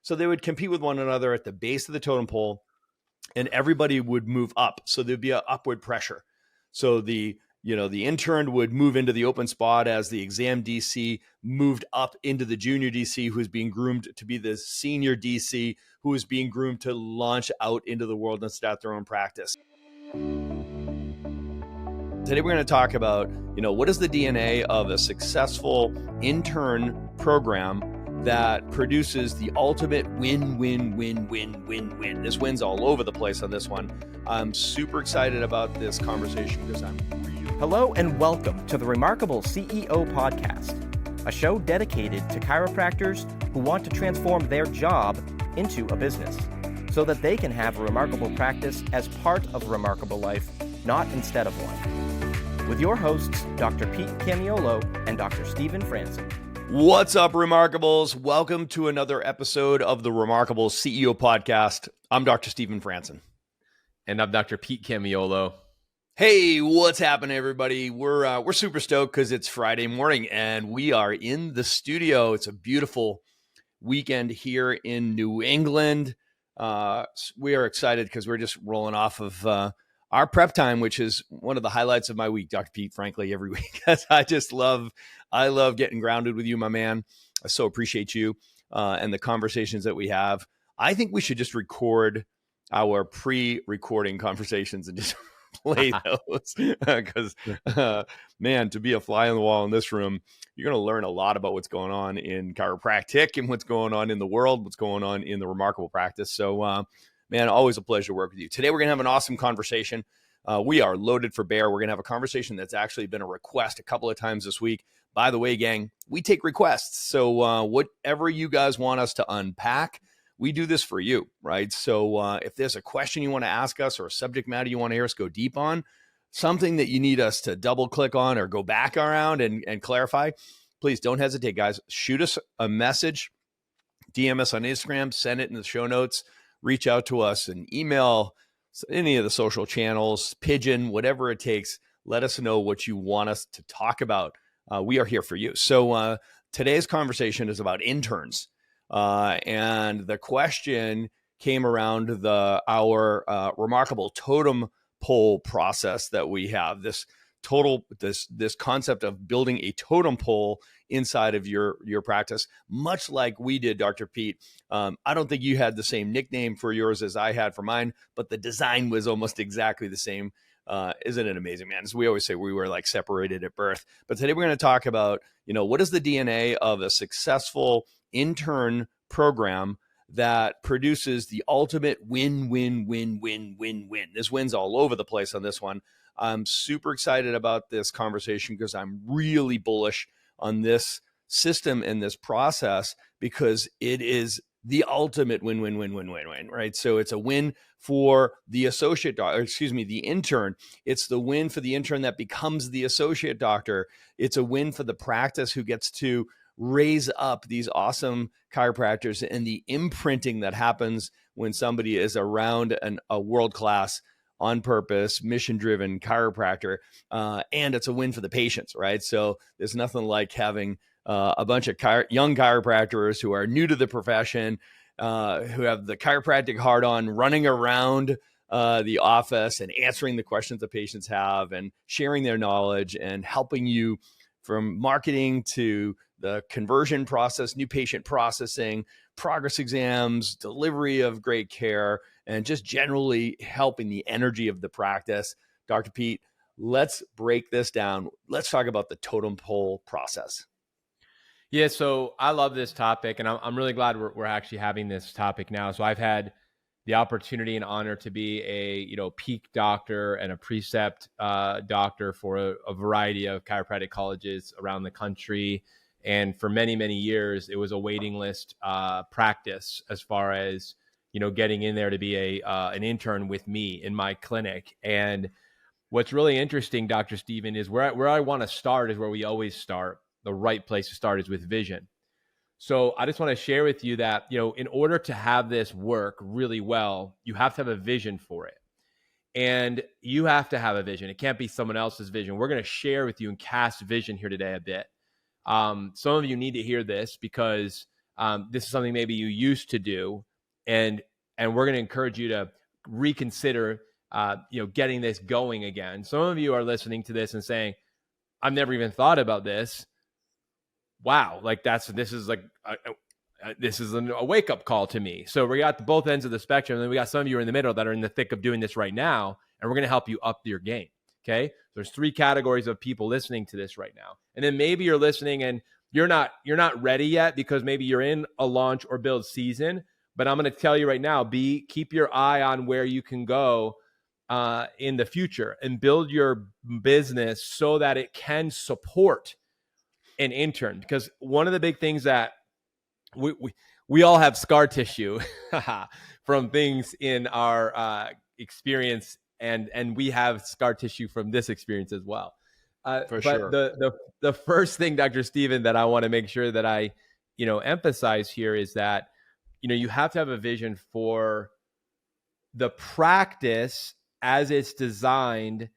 So they would compete with one another at the base of the totem pole, and everybody would move up. So there'd be an upward pressure. So the intern would move into the open spot as the exam DC moved up into the junior DC, who was being groomed to be the senior DC, who was being groomed to launch out into the world and start their own practice. Today, we're going to talk about, what is the DNA of a successful intern program that produces the ultimate win, win, win, win, win, win. There's wins all over the place on this one. I'm super excited about this conversation because Hello and welcome to the Remarkable CEO Podcast, a show dedicated to chiropractors who want to transform their job into a business so that they can have a remarkable practice as part of a remarkable life, not instead of one. With your hosts, Dr. Pete Camiolo and Dr. Stephen Franson. What's up, Remarkables? Welcome to another episode of the Remarkable CEO Podcast. I'm Dr. Stephen Franson. And I'm Dr. Pete Camiolo. Hey, what's happening, everybody? We're super stoked because it's Friday morning and we are in the studio. It's a beautiful weekend here in New England. We are excited because we're just rolling off of our prep time, which is one of the highlights of my week, Dr. Pete, frankly, every week. Because I love getting grounded with you, my man. I so appreciate you and the conversations that we have. I think we should just record our pre-recording conversations and just play those because, man, to be a fly on the wall in this room, you're going to learn a lot about what's going on in chiropractic and what's going on in the world, what's going on in the remarkable practice. So, man, always a pleasure to work with you. Today, we're going to have an awesome conversation. We are loaded for bear. We're going to have a conversation that's actually been a request a couple of times this week. By the way, gang, we take requests. So whatever you guys want us to unpack, we do this for you, right? So if there's a question you want to ask us or a subject matter you want to hear us go deep on, something that you need us to double click on or go back around and clarify, please don't hesitate, guys. Shoot us a message, DM us on Instagram, send it in the show notes, reach out to us and email any of the social channels, pigeon, whatever it takes. Let us know what you want us to talk about. We are here for you. So today's conversation is about interns. And the question came around our remarkable totem pole process that we have. This concept of building a totem pole inside of your practice, much like we did, Dr. Pete. I don't think you had the same nickname for yours as I had for mine, but the design was almost exactly the same. Isn't it amazing, man? As we always say, we were like separated at birth. But today we're going to talk about, what is the DNA of a successful intern program that produces the ultimate win, win, win, win, win, win. There's wins all over the place on this one. I'm super excited about this conversation because I'm really bullish on this system and this process because it is the ultimate win, win, win, win, win, win, right? So it's a win for the the intern. It's the win for the intern that becomes the associate doctor. It's a win for the practice who gets to raise up these awesome chiropractors and the imprinting that happens when somebody is around a world-class, on purpose, mission-driven chiropractor. And it's a win for the patients, right? So there's nothing like having a bunch of young chiropractors who are new to the profession, who have the chiropractic heart on, running around the office and answering the questions the patients have and sharing their knowledge and helping you from marketing to the conversion process, new patient processing, progress exams, delivery of great care, and just generally helping the energy of the practice. Dr. Pete, let's break this down. Let's talk about the totem pole process. Yeah, so I love this topic, and I'm really glad we're actually having this topic now. So I've had the opportunity and honor to be a peak doctor and a precept doctor for a variety of chiropractic colleges around the country. And for many, many years, it was a waiting list practice as far as, getting in there to be an intern with me in my clinic. And what's really interesting, Dr. Stephen, is where I want to start is where we always start. The right place to start is with vision. So I just want to share with you that, in order to have this work really well, you have to have a vision for it. And you have to have a vision. It can't be someone else's vision. We're going to share with you and cast vision here today a bit. Some of you need to hear this because This is something maybe you used to do, and we're going to encourage you to reconsider, getting this going again. Some of you are listening to this and saying, I've never even thought about this. Wow. Like this is a wake-up call to me. So we got both ends of the spectrum, and then we got some of you in the middle that are in the thick of doing this right now, and we're going to help you up your game. Okay. There's 3 categories of people listening to this right now. And then maybe you're listening and you're not ready yet because maybe you're in a launch or build season, but I'm going to tell you right now, keep your eye on where you can go in the future and build your business so that it can support an intern. Because one of the big things that we all have scar tissue from things in our experience, and we have scar tissue from this experience as well. For sure. The first thing, Dr. Steven, that I want to make sure that I emphasize here is that you have to have a vision for the practice as it's designed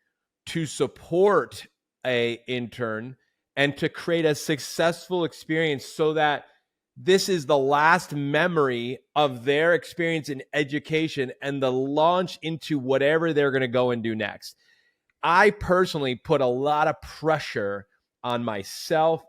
to support a intern and to create a successful experience so that this is the last memory of their experience in education and the launch into whatever they're going to go and do next. I personally put a lot of pressure on myself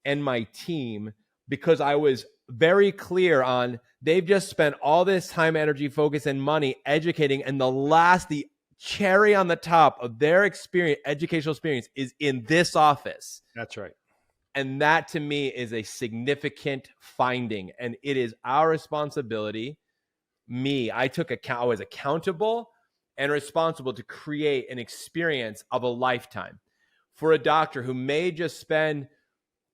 and my team because I was very clear on they've just spent all this time, energy, focus, and money educating, and the cherry on the top of their educational experience is in this office. That's right. And that to me is a significant finding. And it is our responsibility. I was accountable and responsible to create an experience of a lifetime for a doctor who may just spend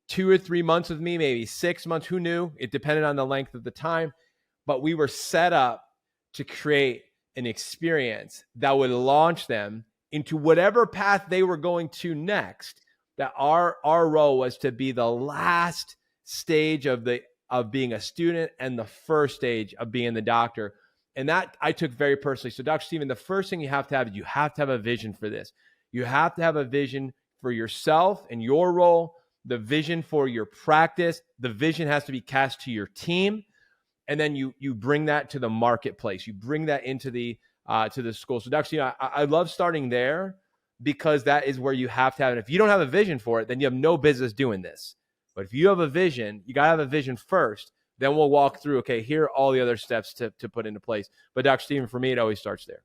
2 or 3 months with me, maybe 6 months, who knew? It depended on the length of the time. But we were set up to create an experience that would launch them into whatever path they were going to next. That our role was to be the last stage of being a student and the first stage of being the doctor. And that I took very personally. So Dr. Steven, the first thing you have to have a vision for this. You have to have a vision for yourself and your role, the vision for your practice. The vision has to be cast to your team. And then you bring that to the marketplace. You bring that into the to the school. So Dr. Steven, I love starting there, because that is where you have to have it. If you don't have a vision for it, then you have no business doing this. But if you have a vision, you got to have a vision first. Then we'll walk through, okay, here are all the other steps to put into place. But Dr. Steven, for me, it always starts there.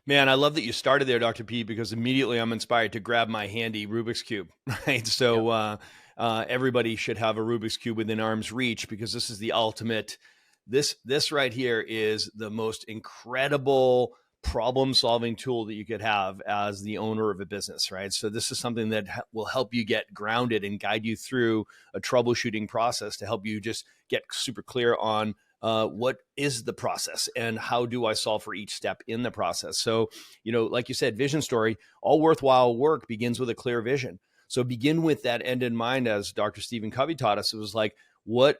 Man, I love that you started there, Dr. P, because immediately I'm inspired to grab my handy Rubik's Cube, right? So everybody should have a Rubik's Cube within arm's reach, because this is the ultimate. This right here is the most incredible problem-solving tool that you could have as the owner of a business, right? So this is something that will help you get grounded and guide you through a troubleshooting process to help you just get super clear on what is the process and how do I solve for each step in the process. So, like you said, vision story, all worthwhile work begins with a clear vision. So begin with that end in mind, as Dr. Stephen Covey taught us. It was like, why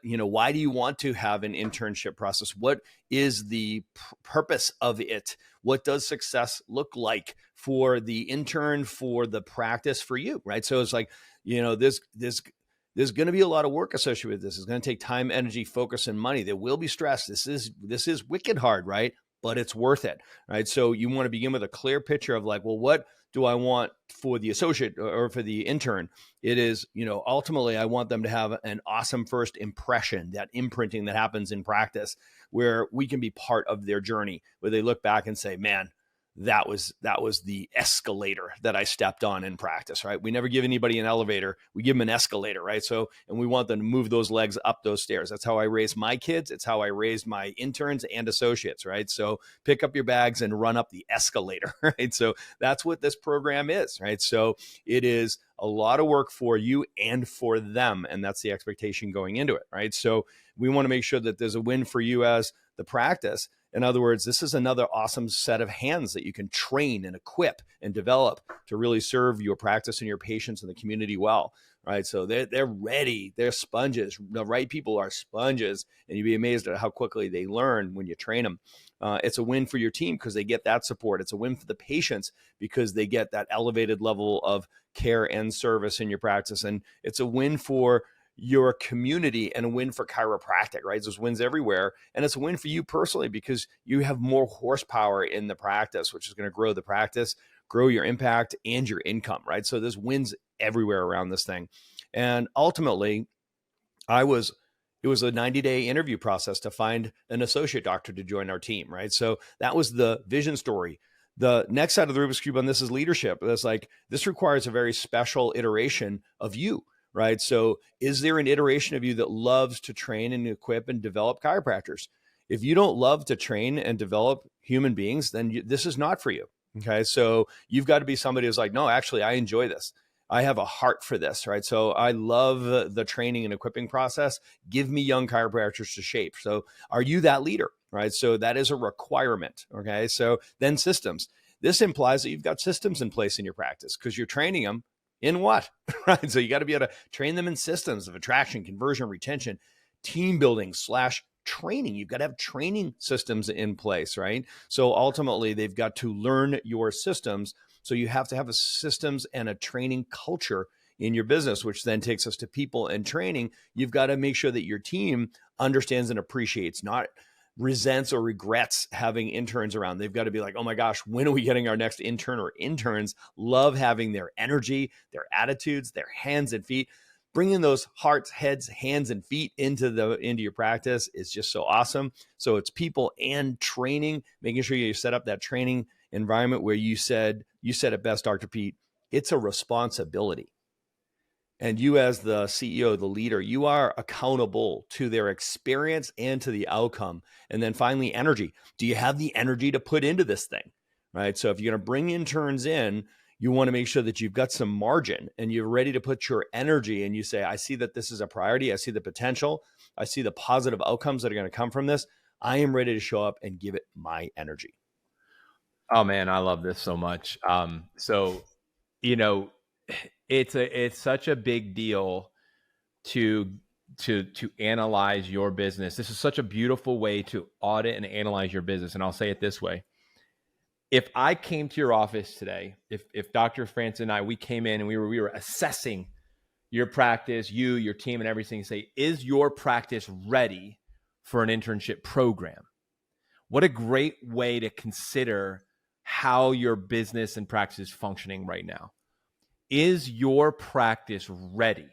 do you want to have an internship process? What is the purpose of it? What does success look like for the intern, for the practice, for you, right? So it's like, there's going to be a lot of work associated with this. It's going to take time, energy, focus, and money. There will be stress. This is wicked hard, right? But it's worth it, right? So you want to begin with a clear picture of like, well, what do I want for the associate or for the intern? It is, ultimately I want them to have an awesome first impression, that imprinting that happens in practice, where we can be part of their journey, where they look back and say, man, that was the escalator that I stepped on in practice, right? We never give anybody an elevator. We give them an escalator, right? So, and we want them to move those legs up those stairs. That's how I raised my kids. It's how I raised my interns and associates, right? So pick up your bags and run up the escalator, right? So that's what this program is, right? So it is a lot of work for you and for them. And that's the expectation going into it, right? So we want to make sure that there's a win for you as the practice. In other words, this is another awesome set of hands that you can train and equip and develop to really serve your practice and your patients and the community well, right? So they're ready. They're sponges. The right people are sponges, and you'd be amazed at how quickly they learn when you train them. It's a win for your team because they get that support. It's a win for the patients because they get that elevated level of care and service in your practice. And it's a win for your community and a win for chiropractic, right? There's wins everywhere. And it's a win for you personally because you have more horsepower in the practice, which is going to grow the practice, grow your impact and your income, right? So there's wins everywhere around this thing. And ultimately, it was a 90-day interview process to find an associate doctor to join our team, right? So that was the vision story. The next side of the Rubik's Cube on this is leadership. It's like, this requires a very special iteration of you, right? So is there an iteration of you that loves to train and equip and develop chiropractors? If you don't love to train and develop human beings, then this is not for you. Okay. So you've got to be somebody who's like, no, actually, I enjoy this. I have a heart for this, right? So I love the training and equipping process. Give me young chiropractors to shape. So are you that leader, right? So that is a requirement, okay? So then systems. This implies that you've got systems in place in your practice because you're training them in what, right? So you got to be able to train them in systems of attraction, conversion, retention, team building / training. You've got to have training systems in place, right? So ultimately, they've got to learn your systems. So you have to have a systems and a training culture in your business, which then takes us to people and training. You've got to make sure that your team understands and appreciates, not resents or regrets having interns around. They've got to be like, oh my gosh, when are we getting our next intern or interns? Love having their energy, their attitudes, their hands and feet. Bringing those hearts, heads, hands, and feet into your practice is just so awesome. So it's people and training, making sure you set up that training environment where you said it best, Dr. Pete, it's a responsibility. And you as the CEO, the leader, you are accountable to their experience and to the outcome. And then finally, energy. Do you have the energy to put into this thing, right? So if you're going to bring interns in, you want to make sure that you've got some margin and you're ready to put your energy and you say, I see that this is a priority. I see the potential. I see the positive outcomes that are going to come from this. I am ready to show up and give it my energy. Oh man, I love this so much. So, it's such a big deal to analyze your business. This is such a beautiful way to audit and analyze your business. And I'll say it this way. If I came to your office today, if Dr. France and we came in and we were assessing your practice, your team and everything, say, is your practice ready for an internship program? What a great way to consider how your business and practice is functioning right now. Is your practice ready?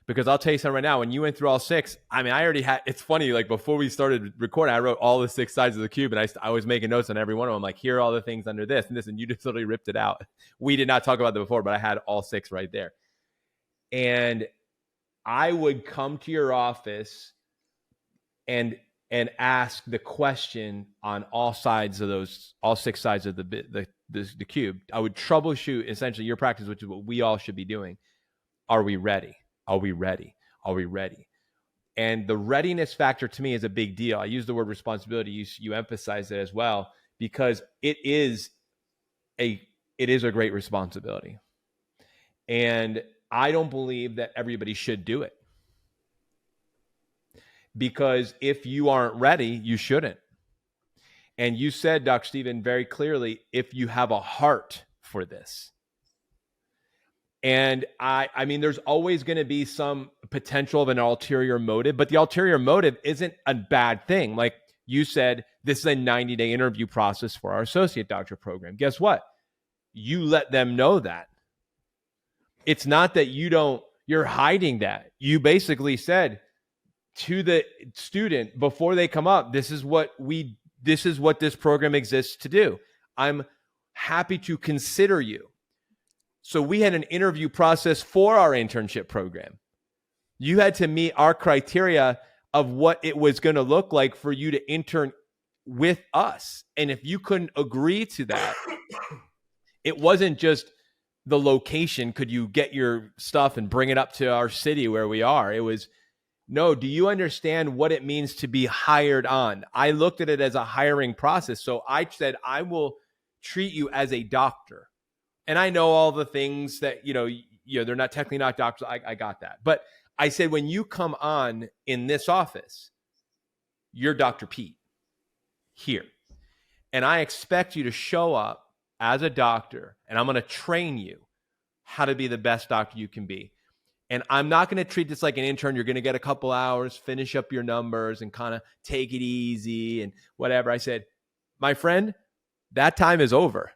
Because I'll tell you something right now, when you went through all 6, I already had, it's funny, like before we started recording, I wrote all the 6 sides of the cube and I was making notes on every one of them. Like, here are all the things under this and this, and you just literally ripped it out. We did not talk about that before, but I had all 6 right there. And I would come to your office and ask the question on all 6 sides of the cube. I would troubleshoot essentially your practice, which is what we all should be doing. Are we ready? Are we ready? Are we ready? And the readiness factor to me is a big deal. I use the word responsibility. You emphasize it as well, because it is a great responsibility. And I don't believe that everybody should do it. Because if you aren't ready, you shouldn't. And you said, Dr. Stephen, very clearly, if you have a heart for this. And I mean, there's always going to be some potential of an ulterior motive, but the ulterior motive isn't a bad thing. Like you said, this is a 90-day interview process for our associate doctor program. Guess what? You let them know that. It's not that you're hiding that. You basically said to the student before they come up, this is what this program exists to do. I'm happy to consider you. So we had an interview process for our internship program. You had to meet our criteria of what it was going to look like for you to intern with us. And if you couldn't agree to that, it wasn't just the location. Could you get your stuff and bring it up to our city where we are? It was, no, do you understand what it means to be hired on? I looked at it as a hiring process. So I said, I will treat you as a doctor. And I know all the things that, they're not technically not doctors. I got that. But I said, when you come on in this office, you're Dr. Pete here. And I expect you to show up as a doctor, and I'm going to train you how to be the best doctor you can be. And I'm not going to treat this like an intern. You're going to get a couple hours, finish up your numbers and kind of take it easy and whatever. I said, my friend, that time is over.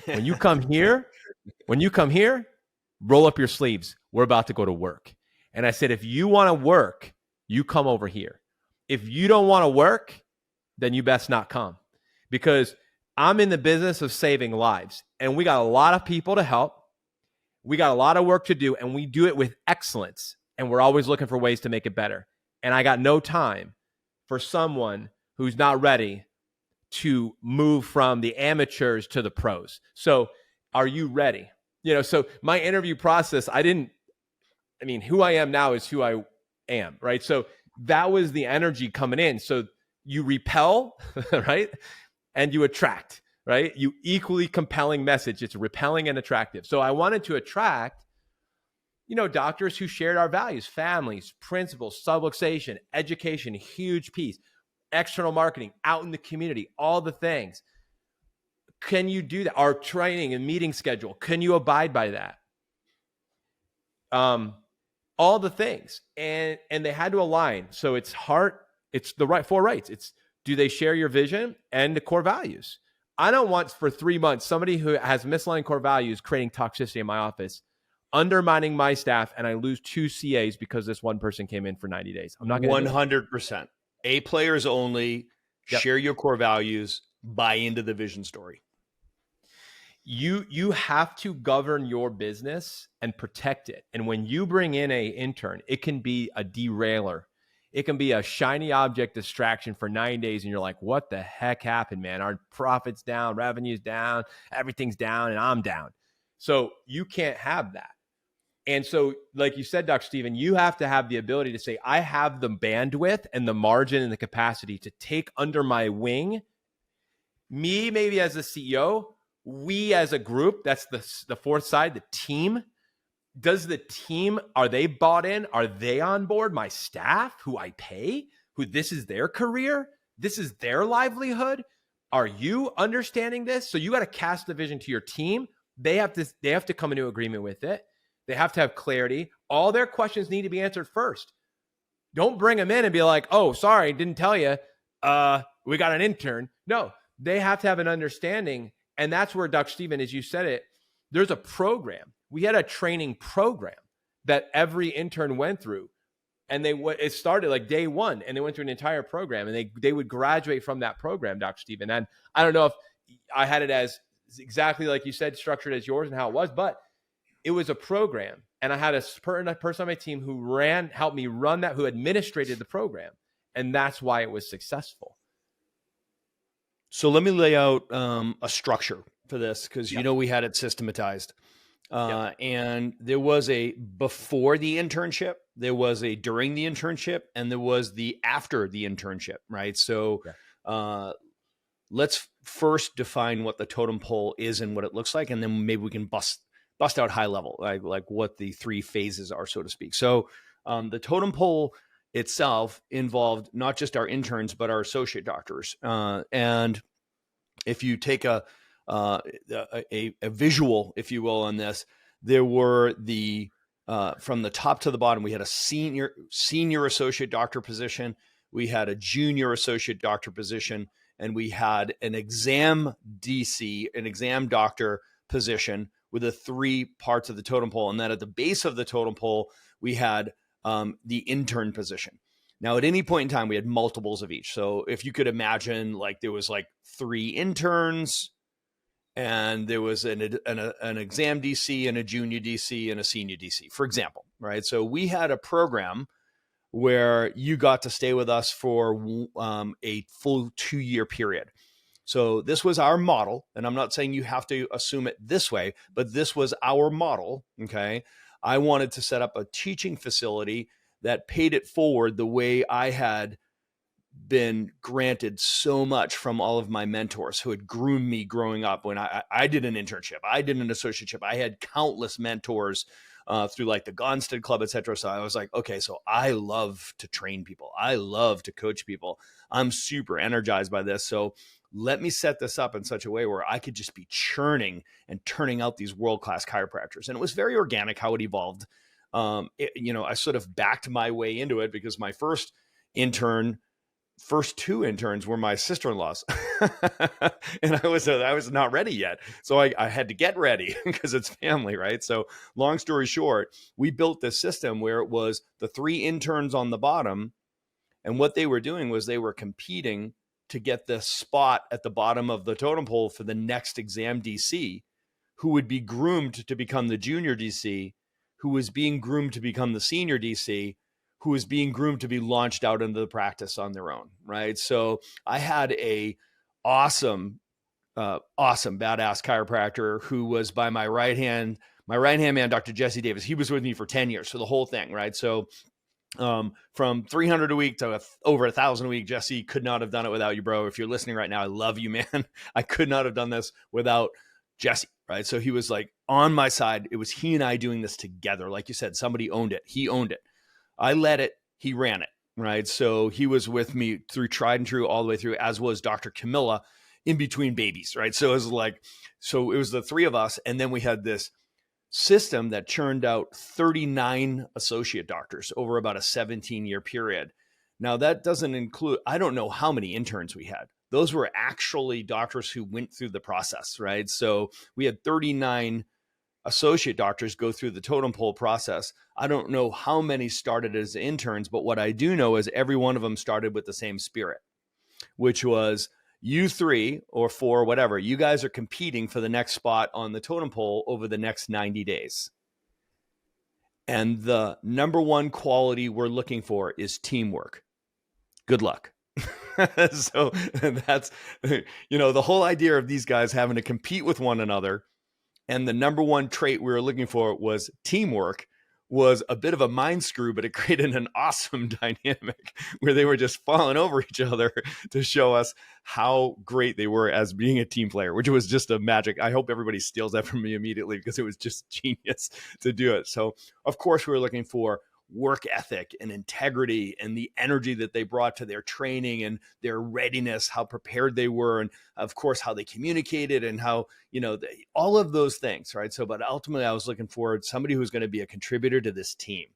When you come here, roll up your sleeves. We're about to go to work. And I said, if you want to work, you come over here. If you don't want to work, then you best not come, because I'm in the business of saving lives, and we got a lot of people to help. We got a lot of work to do, and we do it with excellence, and we're always looking for ways to make it better. And I got no time for someone who's not ready to move from the amateurs to the pros. So are you ready? So my interview process, who I am now is who I am, right? So that was the energy coming in. So you repel, right? And you attract, right? You equally compelling message. It's repelling and attractive. So I wanted to attract, doctors who shared our values, families, principles, subluxation, education, huge piece, external marketing, out in the community, all the things. Can you do that? Our training and meeting schedule, can you abide by that? All the things. And they had to align. So it's the four rights. It's, do they share your vision and the core values? I don't want for 3 months somebody who has misaligned core values creating toxicity in my office, undermining my staff, and I lose 2 CAs because this one person came in for 90 days. I'm not going to 100%. A players only. Yep. Share your core values. Buy into the vision story. You have to govern your business and protect it. And when you bring in an intern, it can be a derailer. It can be a shiny object distraction for 9 days. And you're like, what the heck happened, man? Our profit's down, revenue's down, everything's down, and I'm down. So you can't have that. And so, like you said, Dr. Stephen, you have to have the ability to say, I have the bandwidth and the margin and the capacity to take under my wing, me maybe as a CEO, we as a group, that's the fourth side, the team. Does the team, are they bought in? Are they on board? My staff, who I pay, who this is their career, this is their livelihood. Are you understanding this? So you got to cast the vision to your team. They have to come into agreement with it. They have to have clarity. All their questions need to be answered first. Don't bring them in and be like, oh, sorry, didn't tell you. We got an intern. No, they have to have an understanding. And that's where, Dr. Stephen, as you said it, there's a program. We had a training program that every intern went through. And it started like day one, and they went through an entire program, and they would graduate from that program, Dr. Stephen. And I don't know if I had it as exactly like you said, structured as yours and how it was, but it was a program. And I had a person on my team who helped me run that, who administrated the program. And that's why it was successful. So let me lay out a structure for this, because we had it systematized. And there was a before the internship, there was a during the internship, and there was the after the internship, right? So let's first define what the totem pole is and what it looks like, and then maybe we can bust out high level, like what the 3 phases are, so to speak. So the totem pole itself involved not just our interns, but our associate doctors. And if you take a visual, if you will, on this, there were from the top to the bottom, we had a senior associate doctor position, we had a junior associate doctor position, and we had an exam DC, an exam doctor position, with the 3 parts of the totem pole. And then at the base of the totem pole, we had the intern position. Now, at any point in time, we had multiples of each. So if you could imagine, like, there was like 3 interns, and there was an exam DC and a junior DC and a senior DC, for example, right? So we had a program where you got to stay with us for a full 2-year period. So this was our model, and I'm not saying you have to assume it this way, but this was our model, okay? I wanted to set up a teaching facility that paid it forward the way I had been granted so much from all of my mentors who had groomed me growing up. When I did an internship, I did an associateship, I had countless mentors through like the Gonstead Club, et cetera. So I was like, okay, so I love to train people. I love to coach people. I'm super energized by this. So let me set this up in such a way where I could just be churning and turning out these world-class chiropractors. And it was very organic how it evolved. I sort of backed my way into it because my first two interns were my sister-in-laws. And I was not ready yet. So I had to get ready because it's family, right? So long story short, we built this system where it was the 3 interns on the bottom. And what they were doing was they were competing to get the spot at the bottom of the totem pole for the next exam DC, who would be groomed to become the junior DC, who was being groomed to become the senior DC, who was being groomed to be launched out into the practice on their own, right? So I had a awesome badass chiropractor who was by my right hand man, Dr. Jesse Davis. He was with me for 10 years, so the whole thing, right? So from 300 a week to over 1,000 a week, Jesse, could not have done it without you, bro. If you're listening right now, I love you, man. I could not have done this without Jesse, right? So he was like on my side. It was he and I doing this together. Like you said, somebody owned it. He owned it. I led it. He ran it, right? So he was with me through tried and true all the way through, as was Dr. Camilla in between babies, right? So it was the 3 of us. And then we had this system that churned out 39 associate doctors over about a 17-year period. Now that doesn't include, I don't know how many interns we had. Those were actually doctors who went through the process, right? So we had 39 associate doctors go through the totem pole process. I don't know how many started as interns, but what I do know is every one of them started with the same spirit, which was you 3 or 4, whatever, you guys are competing for the next spot on the totem pole over the next 90 days. And the number one quality we're looking for is teamwork. Good luck. So that's, the whole idea of these guys having to compete with one another. And the number one trait we were looking for was teamwork, was a bit of a mind screw, but it created an awesome dynamic where they were just falling over each other to show us how great they were as being a team player, which was just a magic. I hope everybody steals that from me immediately because it was just genius to do it. So of course we were looking for work ethic and integrity and the energy that they brought to their training and their readiness, how prepared they were, and of course how they communicated and how, all of those things, right? So, but ultimately I was looking for somebody who's going to be a contributor to this team,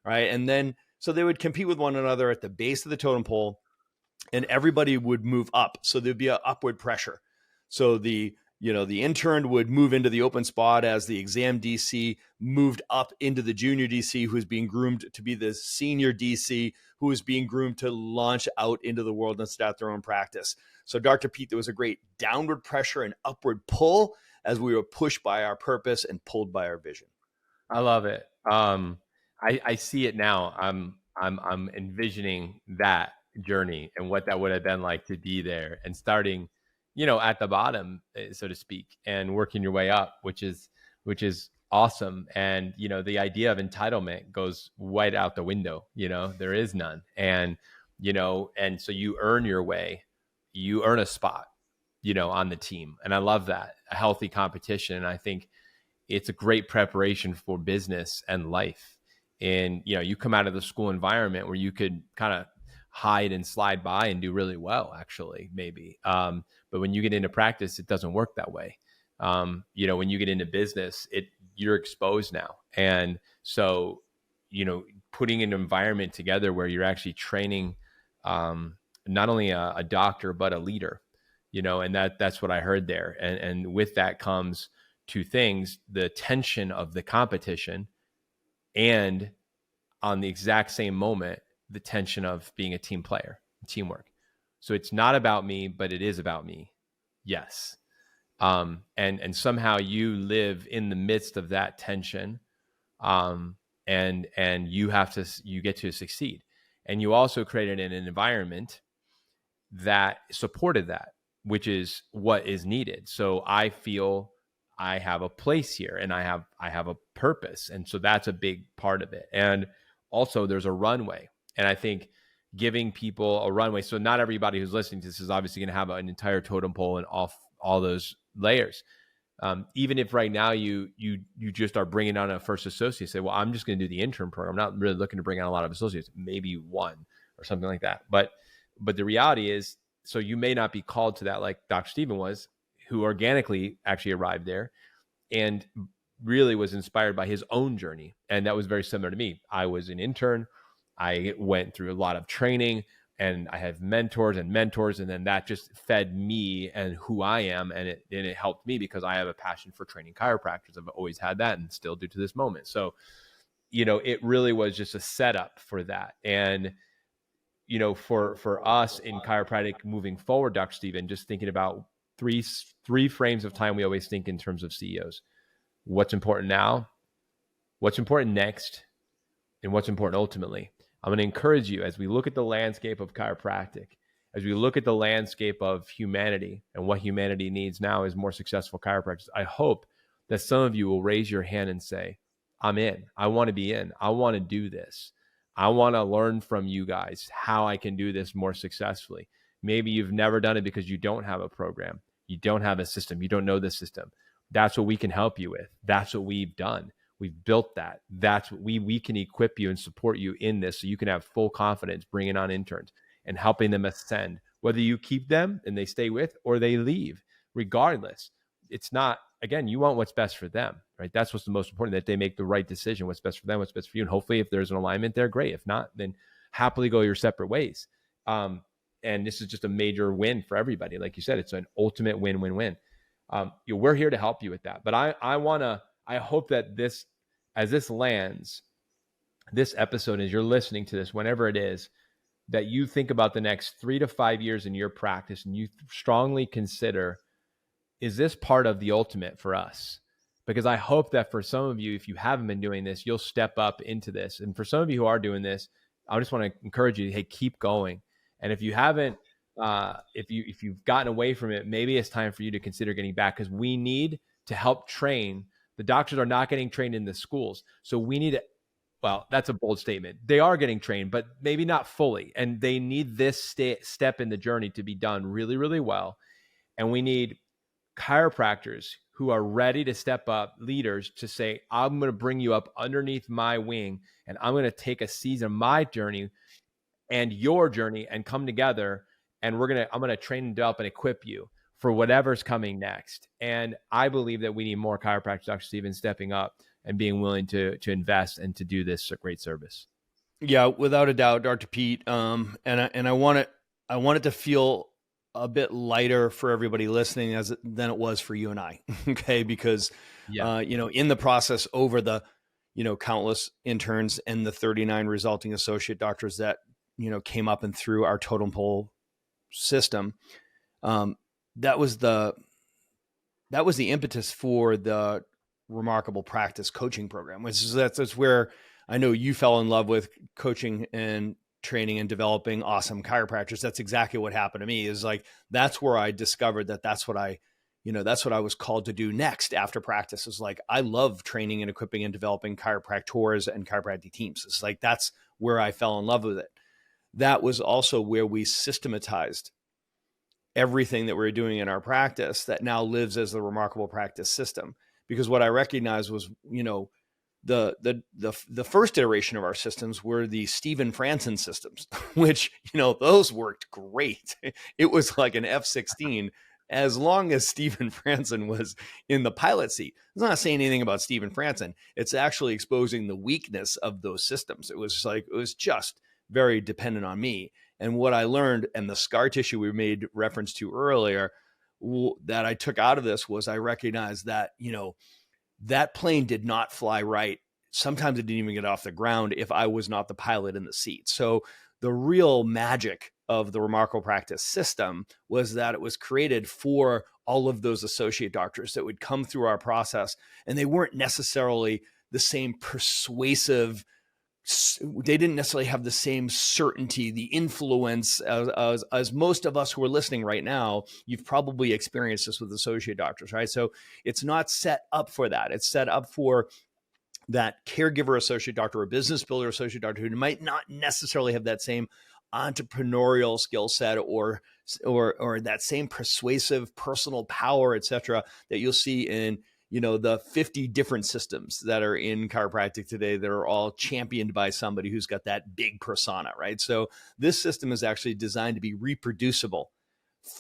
right? And then, so they would compete with one another at the base of the totem pole and everybody would move up. So there'd be an upward pressure. So the intern would move into the open spot as the exam DC moved up into the junior DC, who was being groomed to be the senior DC, who was being groomed to launch out into the world and start their own practice. So Dr. Pete, there was a great downward pressure and upward pull as we were pushed by our purpose and pulled by our vision. I love it. I see it now. I'm envisioning that journey and what that would have been like to be there and starting, at the bottom, so to speak, and working your way up, which is awesome. And, the idea of entitlement goes right out the window, there is none. And, and so you earn your way, you earn a spot, on the team. And I love that, a healthy competition. And I think it's a great preparation for business and life. And, you come out of the school environment where you could kind of hide and slide by and do really well, actually, maybe. But when you get into practice, it doesn't work that way. When you get into business, you're exposed now. And so, putting an environment together where you're actually training not only a doctor, but a leader, and that's what I heard there. And with that comes 2 things: the tension of the competition, and on the exact same moment, the tension of being a team player, teamwork. So it's not about me, but it is about me. Yes. And somehow you live in the midst of that tension. And you get to succeed. And you also created an environment that supported that, which is what is needed. So I feel I have a place here and I have a purpose. And so that's a big part of it. And also there's a runway. And I think giving people a runway. So not everybody who's listening to this is obviously going to have an entire totem pole and all those layers. Even if right now you just are bringing on a first associate, say, well, I'm just going to do the intern program. I'm not really looking to bring on a lot of associates, maybe 1 or something like that. But the reality is, so you may not be called to that like Dr. Stephen was, who organically actually arrived there. really was inspired by his own journey. And that was very similar to me. I was an intern. I went through a lot of training, and I have mentors, and then that just fed me and who I am. And it helped me because I have a passion for training chiropractors. I've always had that and still do to this moment. So, it really was just a setup for that. And, for us in chiropractic moving forward, Dr. Steven, just thinking about three frames of time we always think in terms of CEOs. What's important now, what's important next, and what's important ultimately. I'm going to encourage you, as we look at the landscape of chiropractic, as we look at the landscape of humanity and what humanity needs now is more successful chiropractors. I hope that some of you will raise your hand and say, I'm in. I want to be in. I want to do this. I want to learn from you guys how I can do this more successfully. Maybe you've never done it because you don't have a program. You don't have a system. You don't know the system. That's what we can help you with. That's what we've done. We've built that. That's what we can equip you and support you in this so you can have full confidence bringing on interns and helping them ascend, whether you keep them and they stay with or they leave. Regardless, it's not, again, you want what's best for them, right? That's what's the most important, that they make the right decision, what's best for them, what's best for you. And hopefully if there's an alignment there, great. If not, then happily go your separate ways. And this is just a major win for everybody. Like you said, it's an ultimate win-win-win. We're here to help you with that. But I hope that as this lands, this episode, as you're listening to this, whenever it is, that you think about the next 3 to 5 years in your practice and you strongly consider, is this part of the ultimate for us? Because I hope that for some of you, if you haven't been doing this, you'll step up into this. And for some of you who are doing this, I just want to encourage you, hey, keep going. And if you haven't, if you've gotten away from it, maybe it's time for you to consider getting back, because we need to help train. The doctors are not getting trained in the schools. So we need to, well, that's a bold statement. They are getting trained, but maybe not fully. And they need this step in the journey to be done really, really well. And we need chiropractors who are ready to step up, leaders to say, I'm going to bring you up underneath my wing, and I'm going to take a season of my journey and your journey and come together. And I'm going to train and develop and equip you for whatever's coming next. And I believe that we need more chiropractors, Dr. Steven, stepping up and being willing to invest and to do this great service. Yeah, without a doubt, Dr. Pete. And I want it to feel a bit lighter for everybody listening than it was for you and I. Okay. Because, in the process over the, countless interns and the 39 resulting associate doctors that, came up and through our totem pole system. That was the impetus for the Remarkable Practice coaching program, that's where I know you fell in love with coaching and training and developing awesome chiropractors. That's exactly what happened to me. Is like, that's where I discovered that's what I was called to do next after practice. Is like, I love training and equipping and developing chiropractors and chiropractic teams. It's like, that's where I fell in love with it. That was also where we systematized everything that we're doing in our practice that now lives as the Remarkable Practice system. Because what I recognized was, the first iteration of our systems were the Stephen Franson systems, which, those worked great. It was like an F-16 as long as Stephen Franson was in the pilot seat. It's not saying anything about Stephen Franson. It's actually exposing the weakness of those systems. It was just very dependent on me. And what I learned, and the scar tissue we made reference to earlier, that I took out of this was I recognized that, that plane did not fly right. Sometimes it didn't even get off the ground if I was not the pilot in the seat. So the real magic of the Remarkable Practice system was that it was created for all of those associate doctors that would come through our process, and they weren't necessarily the same persuasive. They didn't necessarily have the same certainty, the influence as most of us who are listening right now. You've probably experienced this with associate doctors, right? So it's not set up for that. It's set up for that caregiver associate doctor or business builder associate doctor who might not necessarily have that same entrepreneurial skill set or that same persuasive personal power, et cetera, that you'll see in the 50 different systems that are in chiropractic today that are all championed by somebody who's got that big persona, right? So this system is actually designed to be reproducible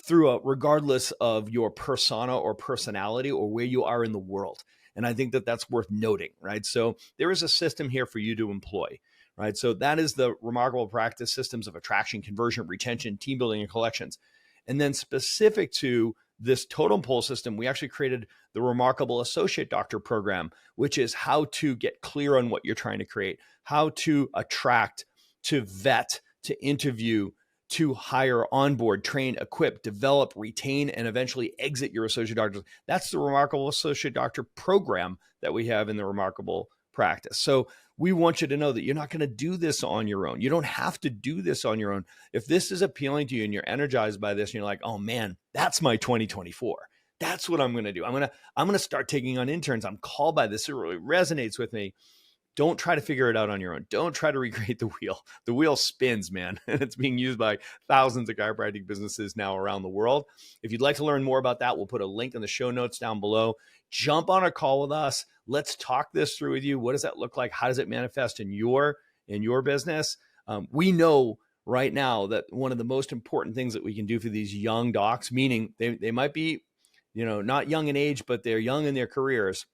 throughout, regardless of your persona or personality or where you are in the world. And I think that that's worth noting, right? So there is a system here for you to employ, right? So that is the Remarkable Practice systems of attraction, conversion, retention, team building, and collections. And then specific to this totem pole system, we actually created the Remarkable Associate Doctor program, which is how to get clear on what you're trying to create, how to attract, to vet, to interview, to hire, onboard, train, equip, develop, retain, and eventually exit your associate doctors. That's the Remarkable Associate Doctor program that we have in the Remarkable Practice. So we want you to know that you're not going to do this on your own. You don't have to do this on your own. If this is appealing to you and you're energized by this and you're like, oh man, that's my 2024. That's what I'm going to do. I'm going to start taking on interns. I'm called by this. It really resonates with me. Don't try to figure it out on your own. Don't try to recreate the wheel. The wheel spins, man. And it's being used by thousands of chiropractic businesses now around the world. If you'd like to learn more about that, we'll put a link in the show notes down below. Jump on a call with us. Let's talk this through with you. What does that look like? How does it manifest in your business? We know right now that one of the most important things that we can do for these young docs, meaning they might be, not young in age, but they're young in their careers,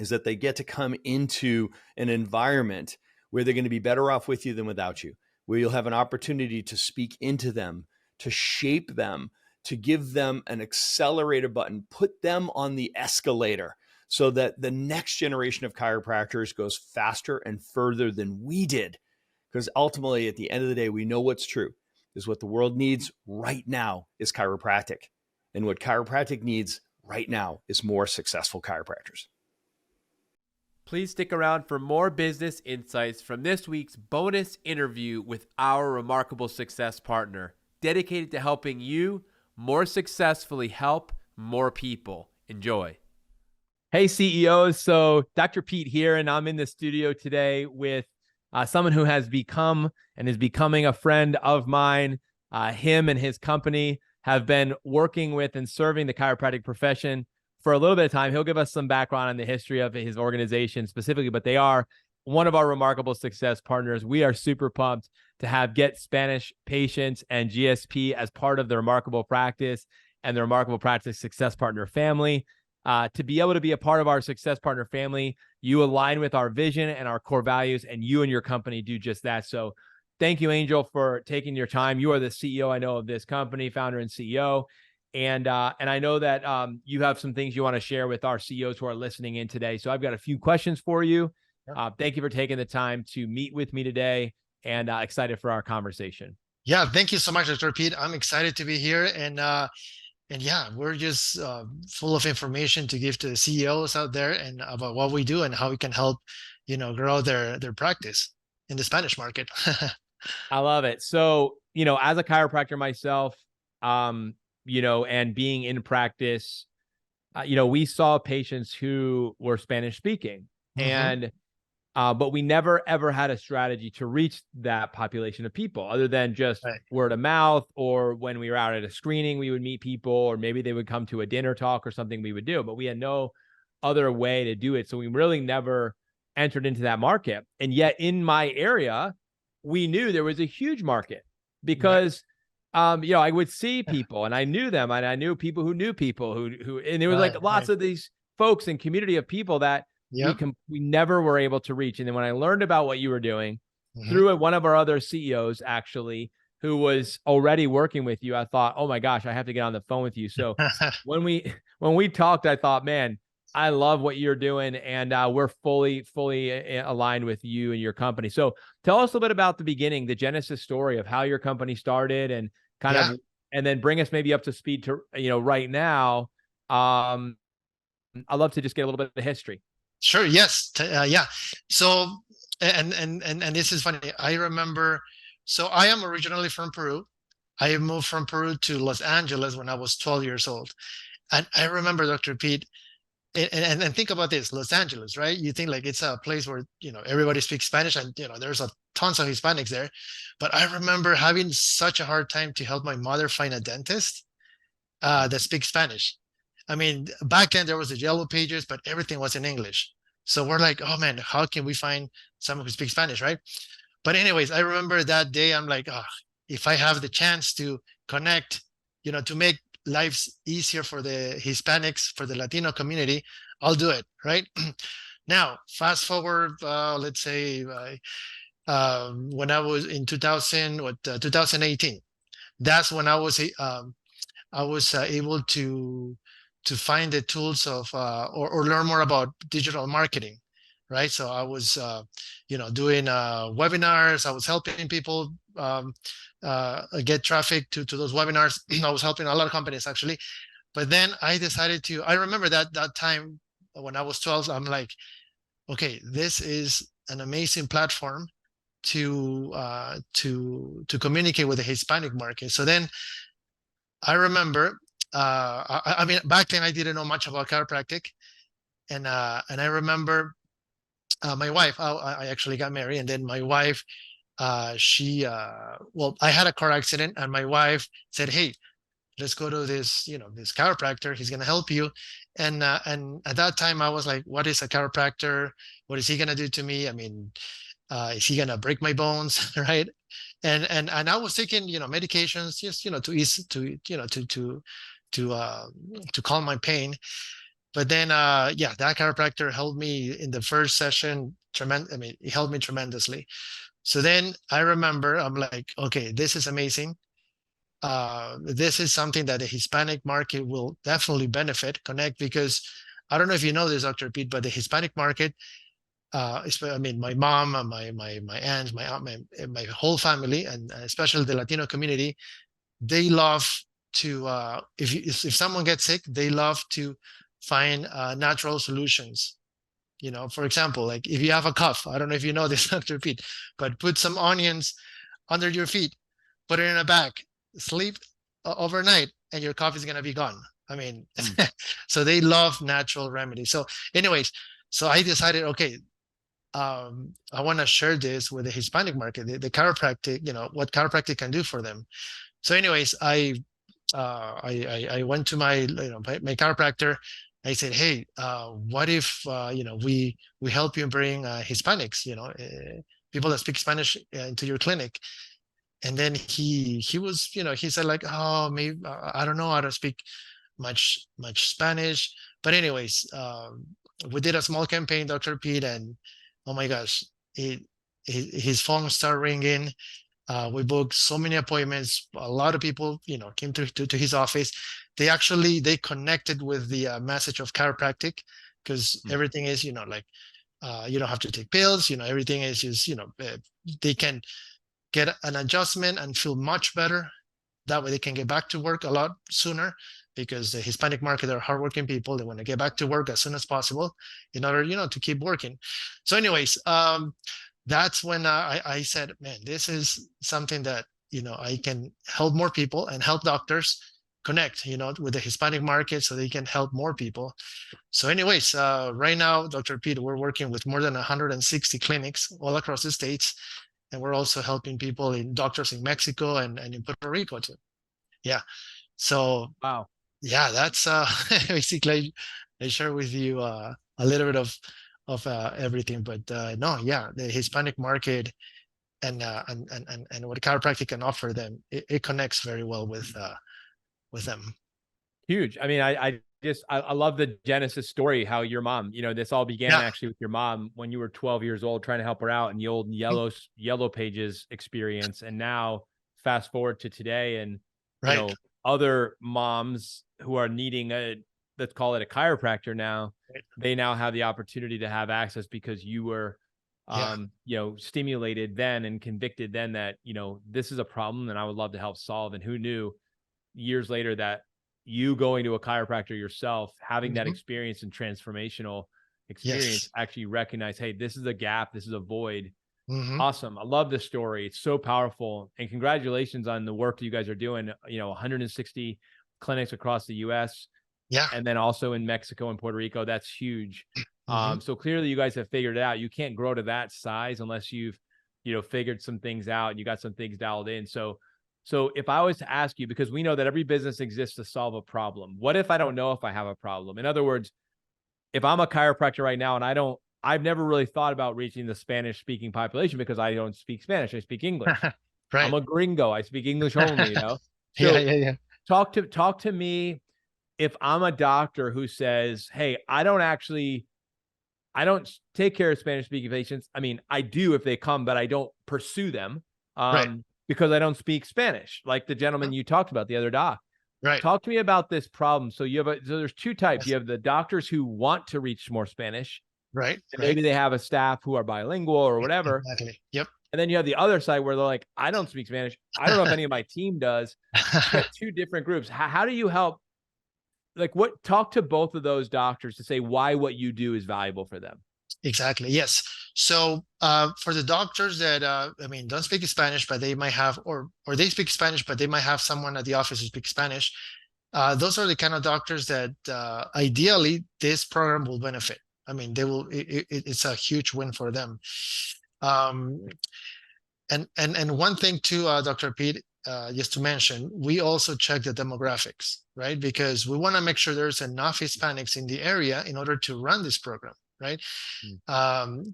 is that they get to come into an environment where they're going to be better off with you than without you, where you'll have an opportunity to speak into them, to shape them, to give them an accelerator button, put them on the escalator so that the next generation of chiropractors goes faster and further than we did. Because ultimately, at the end of the day, we know what's true is what the world needs right now is chiropractic. And what chiropractic needs right now is more successful chiropractors. Please stick around for more business insights from this week's bonus interview with our remarkable success partner, dedicated to helping you more successfully help more people. Enjoy. Hey, CEOs. So Dr. Pete here, and I'm in the studio today with someone who has become and is becoming a friend of mine. Him and his company have been working with and serving the chiropractic profession for a little bit of time. He'll give us some background on the history of his organization specifically, but they are one of our remarkable success partners. We are super pumped to have Get Spanish Patients and GSP as part of the Remarkable Practice and the Remarkable Practice Success Partner family. To be able to be a part of our Success Partner family, you align with our vision and our core values, and you and your company do just that. So thank you, Angel, for taking your time. You are the CEO, I know, of this company, founder and CEO. And I know that you have some things you want to share with our CEOs who are listening in today. So I've got a few questions for you. Thank you for taking the time to meet with me today, and excited for our conversation. Yeah, thank you so much, Dr. Pete. I'm excited to be here. And yeah, we're just full of information to give to the CEOs out there and about what we do and how we can help, grow their practice in the Spanish market. I love it. So, as a chiropractor myself, and being in practice, we saw patients who were Spanish speaking, and but we never ever had a strategy to reach that population of people other than just word of mouth, or when we were out at a screening, we would meet people, or maybe they would come to a dinner talk or something we would do, but we had no other way to do it. So we really never entered into that market. And yet in my area, we knew there was a huge market because I would see people and I knew them, and I knew people who knew people who and there was like lots of these folks and community of people that we never were able to reach. And then when I learned about what you were doing through one of our other CEOs, actually, who was already working with you, I thought, oh my gosh, I have to get on the phone with you. So when we talked, I thought, man, I love what you're doing, and we're fully aligned with you and your company. So tell us a little bit about the beginning, the genesis story of how your company started, and kind of, and then bring us maybe up to speed to, right now. I'd love to just get a little bit of history. Sure. Yes. Yeah. So, and this is funny. I remember, so I am originally from Peru. I moved from Peru to Los Angeles when I was 12 years old. And I remember, Dr. Pete, and think about this, Los Angeles, right? You think like it's a place where, everybody speaks Spanish, and, there's tons of Hispanics there. But I remember having such a hard time to help my mother find a dentist that speaks Spanish. I mean, back then there was the Yellow Pages, but everything was in English. So we're like, oh man, how can we find someone who speaks Spanish, right? But anyways, I remember that day, I'm like, if I have the chance to connect, to make lives easier for the Hispanics, for the Latino community, I'll do it, right? Now, fast forward, let's say when I was in 2018, that's when I was able to find the tools of or learn more about digital marketing, right? So I was doing webinars. I was helping people get traffic to those webinars. I was helping a lot of companies actually. But then I decided to. I remember that time when I was 12. I'm like, okay, this is an amazing platform to communicate with the Hispanic market. So then I remember, I mean, back then I didn't know much about chiropractic, and I remember my wife. I actually got married, and then my wife, well, I had a car accident, and my wife said, "Hey, let's go to this chiropractor. He's gonna help you." And at that time, I was like, "What is a chiropractor? What is he gonna do to me? I mean, is he gonna break my bones?" Right? And I was taking medications just to ease to calm my pain. But then yeah, that chiropractor helped me in the first session. I mean, he helped me tremendously. So then I remember I'm like, okay, this is amazing. This is something that the Hispanic market will definitely connect, because I don't know if you know this, Dr. Pete, but the Hispanic market, I mean, my mom, my aunts, my aunt, my whole family, and especially the Latino community, they love to if someone gets sick, they love to find natural solutions. For example, like if you have a cough, I don't know if you know this, Dr. Pete, but put some onions under your feet, put it in a bag, sleep overnight, and your cough is gonna be gone. I mean, so they love natural remedies. So, anyways, so I decided, okay, I want to share this with the Hispanic market, the chiropractic, what chiropractic can do for them. So, anyways, I went to my chiropractor. I said, hey, what if we help you bring Hispanics, people that speak Spanish into your clinic? And then he was, he said like, oh, maybe I don't know how to speak much Spanish. But anyways, we did a small campaign, Dr. Pete, and oh my gosh, his phone started ringing. We booked so many appointments. A lot of people, came to his office. They connected with the message of chiropractic, because everything is, like, you don't have to take pills. Everything is just, they can get an adjustment and feel much better. That way they can get back to work a lot sooner, because the Hispanic market are hardworking people. They want to get back to work as soon as possible in order, to keep working. So anyways, that's when I said, man, this is something that, I can help more people and help doctors connect, with the Hispanic market so they can help more people. So anyways, right now, Dr. Pete, we're working with more than 160 clinics all across the States. And we're also helping doctors in Mexico and in Puerto Rico too. Yeah. So Wow. yeah, that's basically I share with you a little bit of everything. But no, yeah, the Hispanic market and what chiropractic can offer them, it connects very well with them. Huge. I mean, I love the Genesis story, how your mom, this all began actually with your mom when you were 12 years old, trying to help her out in the old yellow pages experience. And now fast forward to today, and, other moms who are needing let's call it a chiropractor now, they now have the opportunity to have access because you were, stimulated then and convicted then that, this is a problem and I would love to help solve. And who knew years later that you going to a chiropractor yourself, having that experience and transformational experience, actually recognize, hey, this is a gap, this is a void. Awesome. I love this story. It's so powerful. And congratulations on the work that you guys are doing, 160 clinics across the US. Yeah. And then also in Mexico and Puerto Rico. That's huge. So clearly you guys have figured it out. You can't grow to that size unless you've, figured some things out and you got some things dialed in. So if I was to ask you, because we know that every business exists to solve a problem, what if I don't know if I have a problem? In other words, if I'm a chiropractor right now and I've never really thought about reaching the Spanish speaking population because I don't speak Spanish, I speak English. Right. I'm a gringo. I speak English only, So talk to me. if I'm a doctor who says, hey, I don't take care of Spanish speaking patients. I mean, I do if they come, but I don't pursue them Right. because I don't speak Spanish, like the gentleman you talked about, the other doc. Right. Talk to me about this problem. So so there's two types. Yes. You have the doctors who want to reach more Spanish, Right. and Right. maybe they have a staff who are bilingual or whatever. Exactly. Yep. And then you have the other side where they're like, I don't speak Spanish. I don't know if any of my team does. You got two different groups. How do you help? Like, talk to both of those doctors to say why what you do is valuable for them. Exactly. Yes. So for the doctors that I mean don't speak Spanish, but they might have, or they speak Spanish, but they might have someone at the office who speaks Spanish. Those are the kind of doctors that ideally this program will benefit. I mean, they will. It's a huge win for them. Um, and one thing too, Dr. Pete, just to mention, we also check the demographics, right? Because we want to make sure there's enough Hispanics in the area in order to run this program, right?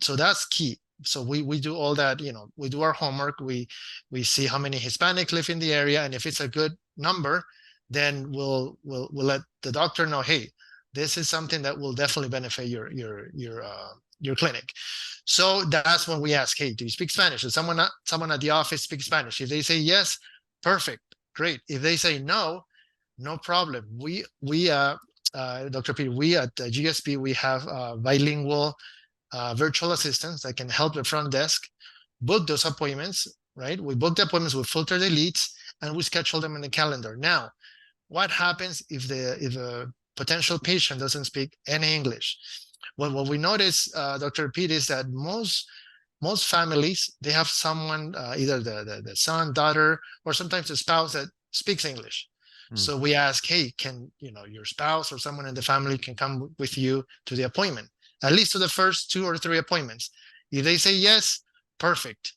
So that's key. So we do all that, we do our homework. We see how many Hispanics live in the area, and if it's a good number, then we'll let the doctor know, hey, this is something that will definitely benefit your clinic. So that's when we ask, hey, do you speak Spanish? Does someone at the office speak Spanish? If they say yes, perfect, great. If they say no, no problem. Dr. Peter, we at GSP, we have bilingual virtual assistants that can help the front desk book those appointments, right? We book the appointments, we filter the leads, and we schedule them in the calendar. Now, what happens if a potential patient doesn't speak any English? Well, what we notice, Dr. Pete, is that most families, they have someone, either the son, daughter, or sometimes the spouse that speaks English. So we ask, hey, can your spouse or someone in the family can come with you to the appointment, at least to the first 2 or 3 appointments. If they say yes, perfect.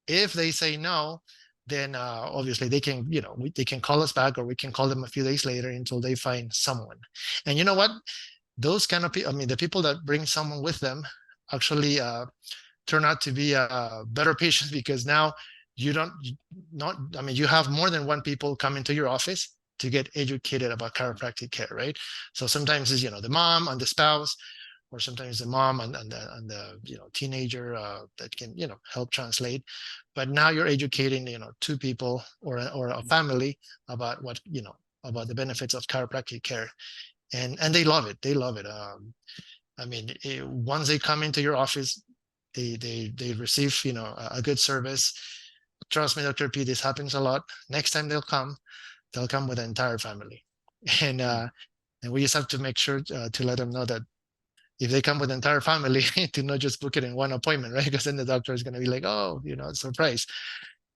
If they say no, then obviously they can, they can call us back, or we can call them a few days later until they find someone. And you know what? Those kind of people, I mean, the people that bring someone with them actually turn out to be better patients, because now you have more than one people come into your office to get educated about chiropractic care, right? So sometimes it's, the mom and the spouse, or sometimes the mom and the teenager that can, help translate. But now you're educating, 2 people or a family about what, about the benefits of chiropractic care. And they love it. They love it. I mean, once they come into your office, they receive, a good service. Trust me, Dr. P, this happens a lot. Next time they'll come with the entire family. And we just have to make sure to let them know that if they come with the entire family, to not just book it in one appointment, right? Because then the doctor is going to be like, oh, surprise,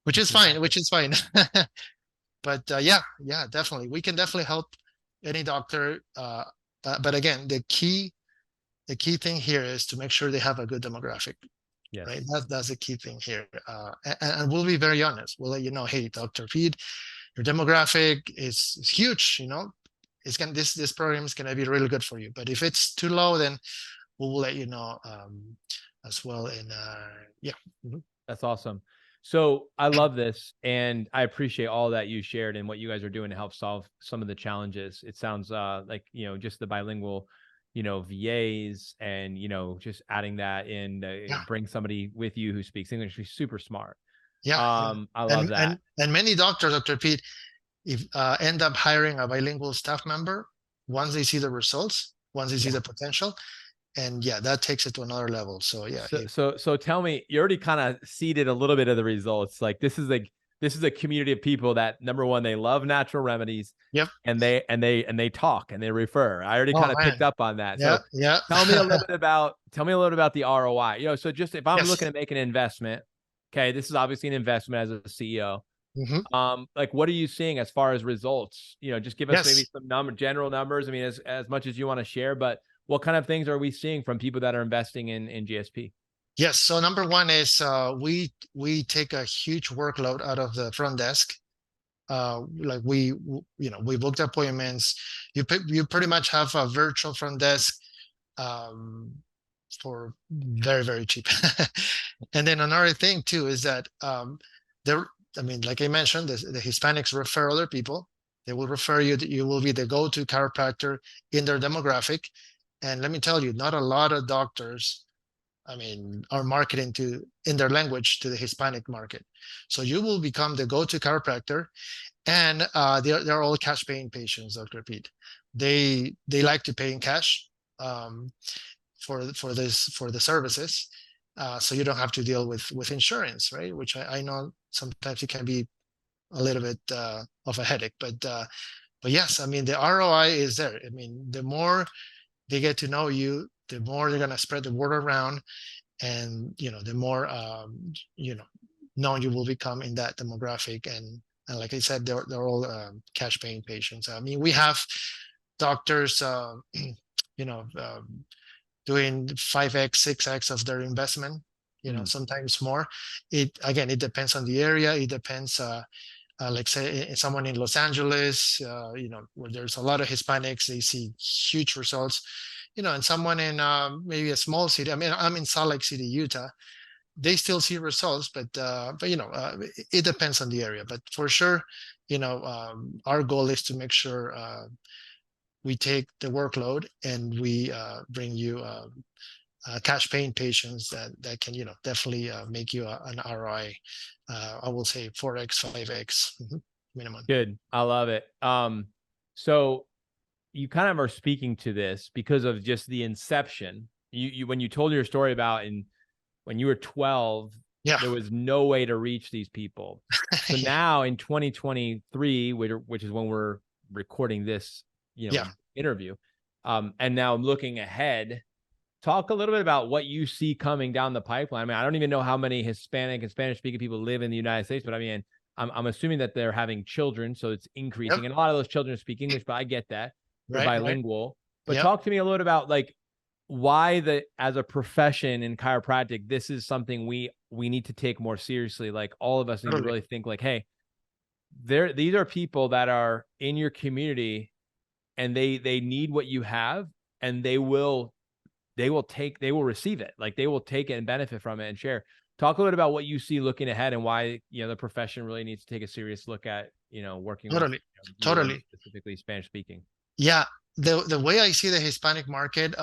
which is fine. But yeah, definitely. We can definitely help any doctor. But again, the key thing here is to make sure they have a good demographic. Yes. Right. That's the key thing here. And we'll be very honest. We'll let you know, hey, Dr. Pete, your demographic is huge. This program is gonna be really good for you. But if it's too low, then we will let you know as well. And yeah. Mm-hmm. That's awesome. So I love this, and I appreciate all that you shared and what you guys are doing to help solve some of the challenges. It sounds like, just the bilingual, VAs, and, just adding that in, bring somebody with you who speaks English. Is super smart. Yeah. I love that. And many doctors, Dr. Pete, if end up hiring a bilingual staff member once they see the results, once they see the potential. And yeah, that takes it to another level. So yeah. So tell me, you already kind of seeded a little bit of the results. Like this is a community of people that, number one, they love natural remedies. Yep. And they talk and they refer. I already kind of picked up on that. Yeah. So yeah. tell me a little bit about the ROI. So just if I'm looking at making an investment, okay, this is obviously an investment as a CEO. Mm-hmm. Like, what are you seeing as far as results? Just give us maybe some general numbers. I mean, as much as you want to share, but what kind of things are we seeing from people that are investing in GSP? Yes. So number one is we take a huge workload out of the front desk. Like we booked appointments. You pretty much have a virtual front desk for very, very cheap. And then another thing too is that like I mentioned, the Hispanics refer other people. They will refer you. You will be the go-to chiropractor in their demographic. And let me tell you, not a lot of doctors, I mean, are marketing in their language to the Hispanic market. So you will become the go-to chiropractor, and they're all cash paying patients, Dr. Pete. They like to pay in cash um, for the services, so you don't have to deal with insurance, right? Which I know sometimes it can be a little bit of a headache, but yes, I mean the ROI is there. I mean, the more they get to know you, the more they're gonna spread the word around, and the more known you will become in that demographic. And like I said, they're all cash paying patients. I mean, we have doctors, you know, doing 5x, 6x of their investment. Sometimes more. It depends on the area. It depends. Like say someone in Los Angeles, where there's a lot of Hispanics, they see huge results. And someone in maybe a small city. I mean, I'm in Salt Lake City, Utah. They still see results, but it depends on the area. But for sure, our goal is to make sure we take the workload and we bring you cash paying patients that can definitely make you an ROI. I will say 4x, 5x minimum. Good. I love it. So you kind of are speaking to this because of just the inception. You when you told your story about when you were 12, there was no way to reach these people. So now in 2023, which is when we're recording this, interview, and now looking ahead, talk a little bit about what you see coming down the pipeline. I mean, I don't even know how many Hispanic and Spanish speaking people live in the United States, but I mean, I'm assuming that they're having children, so it's increasing. And a lot of those children speak English, but I get that. They're bilingual. But talk to me a little bit about like why as a profession in chiropractic, this is something we need to take more seriously. Like all of us need to really think like, hey, these are people that are in your community and they need what you have, and they will receive it. Like they will take it and benefit from it and share. Talk a little bit about what you see looking ahead and why, the profession really needs to take a serious look at, working with specifically Spanish speaking. Yeah. The way I see the Hispanic market,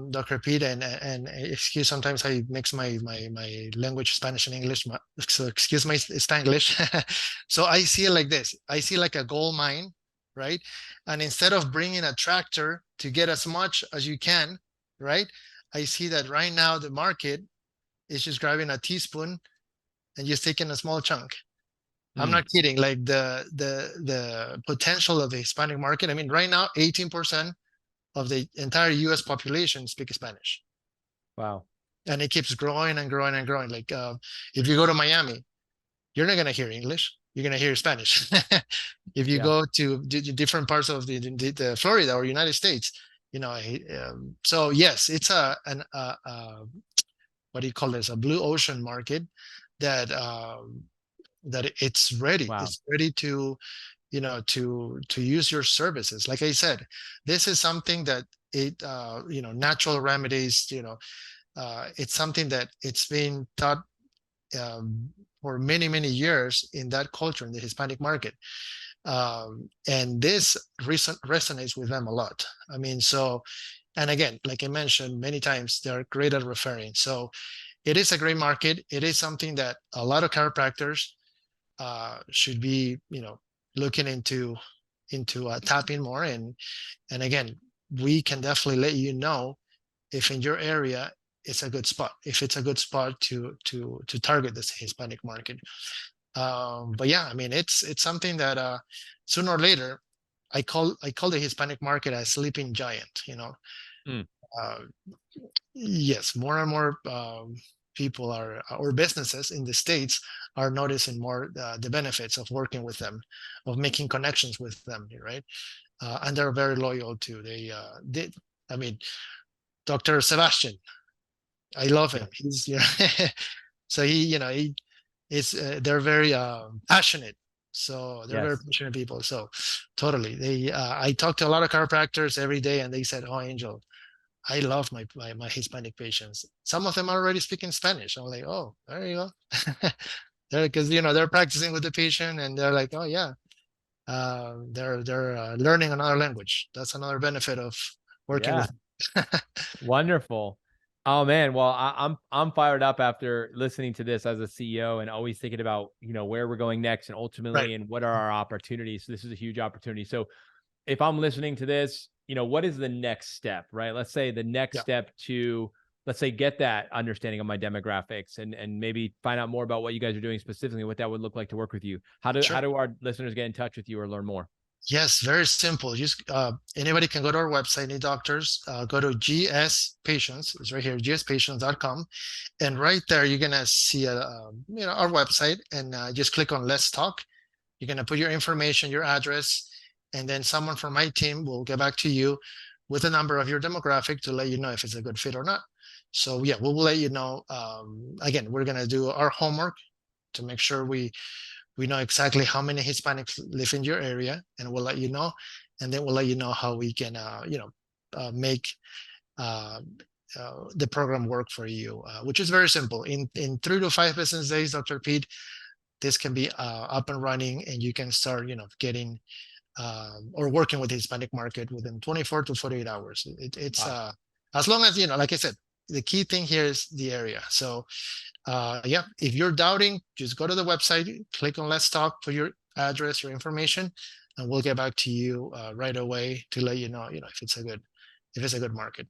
Dr. Pete, and excuse, sometimes I mix my language, Spanish and English, so excuse my Spanglish. So I see it like this. I see like a gold mine, right? And instead of bringing a tractor to get as much as you can, right? I see that right now the market is just grabbing a teaspoon and just taking a small chunk. I'm not kidding. Like the potential of the Hispanic market. I mean, right now, 18% of the entire US population speak Spanish. Wow. And it keeps growing and growing and growing. Like if you go to Miami, you're not going to hear English. You're going to hear Spanish. If you go to different parts of the Florida or United States, so yes, it's what do you call this? A blue ocean market that it's ready. Wow. It's ready to use your services. Like I said, this is something that natural remedies, it's something that it's been taught for many, many years in that culture, in the Hispanic market. And this resonates with them a lot. I mean, and again, like I mentioned many times, they're great at referring. So it is a great market. It is something that a lot of chiropractors should be, looking into tapping more. And again, we can definitely let you know if in your area it's a good spot, if it's a good spot to target this Hispanic market. But yeah, I mean, it's something that sooner or later, I call the Hispanic market a sleeping giant. Yes, more and more people or businesses in the States are noticing more the benefits of working with them, of making connections with them, right? And they're very loyal too. I mean, Dr. Sebastian, I love him. He's so they're very passionate. So they're very passionate people. So totally, I talk to a lot of chiropractors every day, and they said, "Oh, Angel, I love my Hispanic patients. Some of them are already speaking Spanish." I'm like, "Oh, there you go." Because they're practicing with the patient, and they're like, "Oh yeah." they're learning another language. That's another benefit of working Yeah. with. Wonderful. Oh man, well I'm fired up after listening to this as a CEO and always thinking about, where we're going next and Right. ultimately and what are our opportunities. So this is a huge opportunity. So if I'm listening to this, what is the next step, right? Let's say the next Yeah. step to, let's say, get that understanding of my demographics and maybe find out more about what you guys are doing specifically, what that would look like to work with you. How Sure. do our listeners get in touch with you or learn more? Yes, very simple. Just anybody can go to our website, Need Doctors. Go to GS Patients. It's right here, gspatients.com, and right there you're gonna see our website, and just click on Let's Talk. You're gonna put your information, your address, and then someone from my team will get back to you with a number of your demographic to let you know if it's a good fit or not. So yeah, we will let you know. Again, we're gonna do our homework to make sure we know exactly how many Hispanics live in your area, and we'll let you know. And then we'll let you know how we can, make the program work for you, which is very simple. In 3 to 5 business days, Dr. Pete, this can be up and running, and you can start, getting or working with the Hispanic market within 24 to 48 hours. It's Wow. as long as, like I said, the key thing here is the area. So yeah, if you're doubting, just go to the website, click on Let's Talk, put your address, your information, and we'll get back to you right away to let you know, if it's a good market.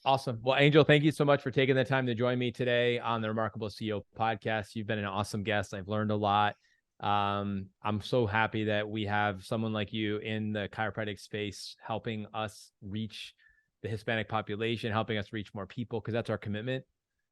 Awesome. Well, Angel, thank you so much for taking the time to join me today on the Remarkable CEO podcast. You've been an awesome guest. I've learned a lot. I'm so happy that we have someone like you in the chiropractic space helping us reach the Hispanic population, helping us reach more people, because that's our commitment.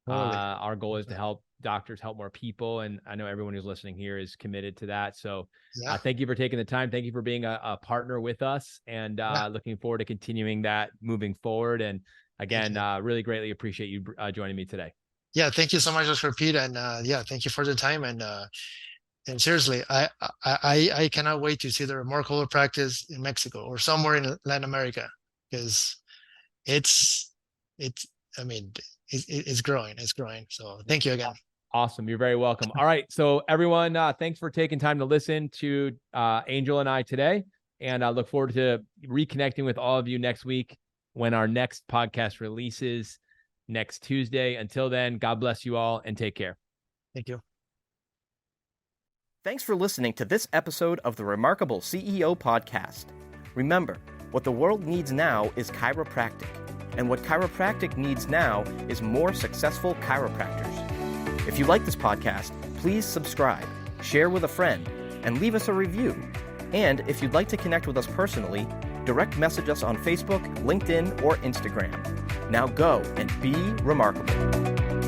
Totally. Our goal is to help doctors help more people. And I know everyone who's listening here is committed to that. So Yeah. thank you for taking the time. Thank you for being a partner with us, and looking forward to continuing that moving forward. And again, really greatly appreciate you joining me today. Yeah, thank you so much, Dr. Pete, and yeah, thank you for the time. And seriously, I cannot wait to see the remarkable practice in Mexico or somewhere in Latin America, because it's I mean it's growing. It's growing. So thank you again. Awesome. You're very welcome. All right. So everyone, thanks for taking time to listen to Angel and I today. And I look forward to reconnecting with all of you next week when our next podcast releases next Tuesday. Until then, God bless you all and take care. Thank you. Thanks for listening to this episode of the Remarkable CEO podcast. Remember, what the world needs now is chiropractic, and what chiropractic needs now is more successful chiropractors. If you like this podcast, please subscribe, share with a friend, and leave us a review. And if you'd like to connect with us personally, direct message us on Facebook, LinkedIn, or Instagram. Now go and be remarkable.